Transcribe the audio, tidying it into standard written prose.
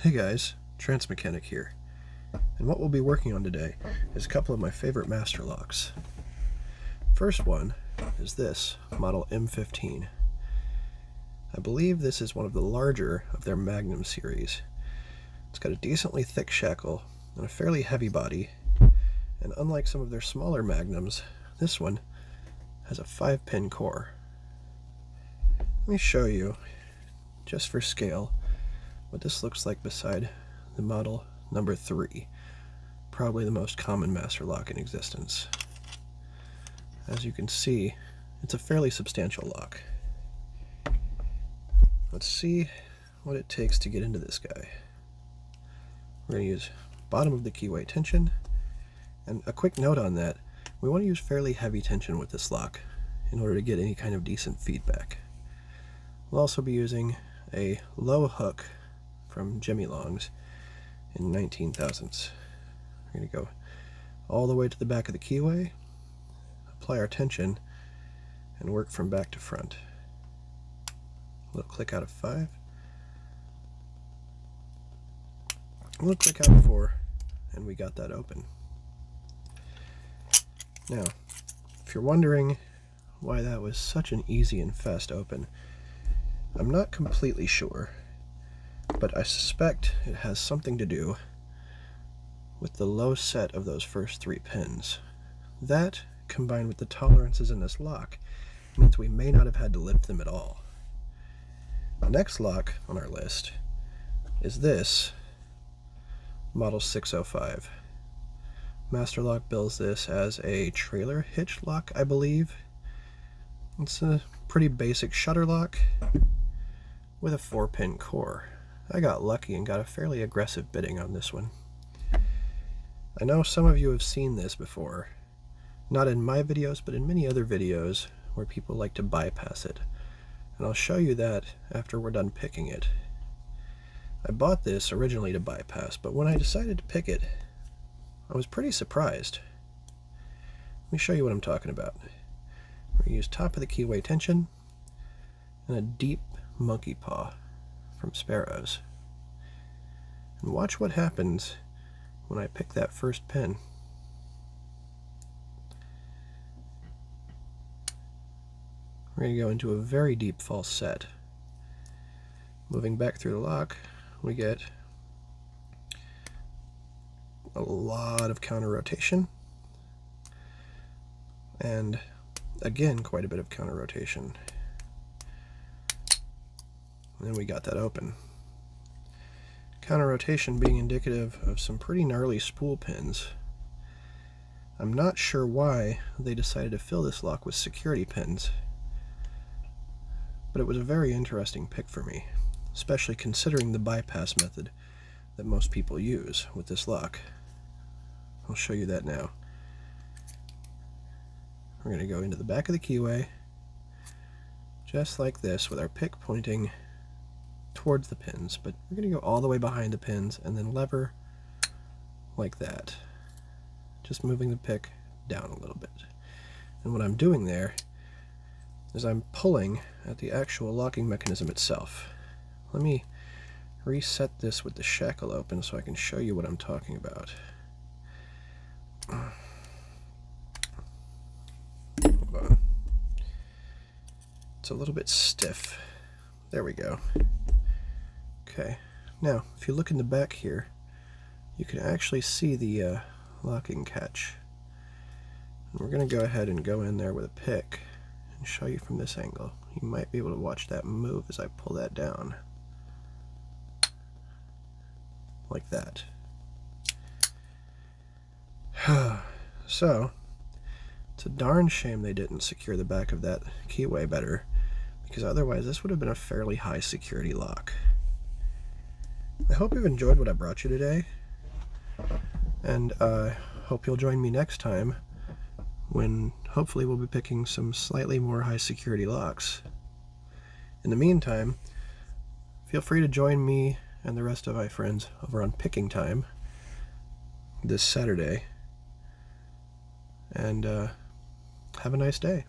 Hey guys, Trance Mechanic here, and what we'll be working on today is a couple of my favorite master locks. First one is this model M15. I believe this is one of the larger of their Magnum series. It's got a decently thick shackle and a fairly heavy body, and unlike some of their smaller Magnums, this one has a 5-pin core. Let me show you, just for scale, what this looks like beside the model number 3, probably the most common master lock in existence. As you can see, it's a fairly substantial lock. Let's see what it takes to get into this guy. We're going to use bottom of the keyway tension, and a quick note on that, we want to use fairly heavy tension with this lock in order to get any kind of decent feedback. We'll also be using a low hook from Jimmy Long's in 19 thousandths. We're going to go all the way to the back of the keyway, apply our tension, and work from back to front. A little click out of 5, a little click out of 4, and we got that open. Now, if you're wondering why that was such an easy and fast open, I'm not completely sure, but I suspect it has something to do with the low set of those first 3 pins. That, combined with the tolerances in this lock, means we may not have had to lift them at all. The next lock on our list is this model 605. Master Lock bills this as a trailer hitch lock, I believe. It's a pretty basic shutter lock with a 4-pin core. I got lucky and got a fairly aggressive bidding on this one. I know some of you have seen this before, not in my videos, but in many other videos where people like to bypass it, and I'll show you that after we're done picking it. I bought this originally to bypass, but when I decided to pick it, I was pretty surprised. Let me show you what I'm talking about. We're going to use top of the keyway tension and a deep monkey paw from Sparrows. And watch what happens when I pick that first pin. We're going to go into a very deep false set. Moving back through the lock, we get a lot of counter rotation, and again quite a bit of counter rotation. And then we got that open. Counter rotation being indicative of some pretty gnarly spool pins. I'm not sure why they decided to fill this lock with security pins, but it was a very interesting pick for me, especially considering the bypass method that most people use with this lock. I'll show you that now. We're going to go into the back of the keyway, just like this, with our pick pointing towards the pins, but we're going to go all the way behind the pins and then lever like that, just moving the pick down a little bit. And what I'm doing there is I'm pulling at the actual locking mechanism itself. Let me reset this with the shackle open so I can show you what I'm talking about. Hold on. It's a little bit stiff. There we go. Okay, now if you look in the back here, you can actually see the locking catch. And we're going to go ahead and go in there with a pick and show you from this angle. You might be able to watch that move as I pull that down. Like that. So, it's a darn shame they didn't secure the back of that keyway better, because otherwise this would have been a fairly high security lock. I hope you've enjoyed what I brought you today, and I hope you'll join me next time when hopefully we'll be picking some slightly more high security locks. In the meantime, feel free to join me and the rest of my friends over on Picking Time this Saturday, and have a nice day.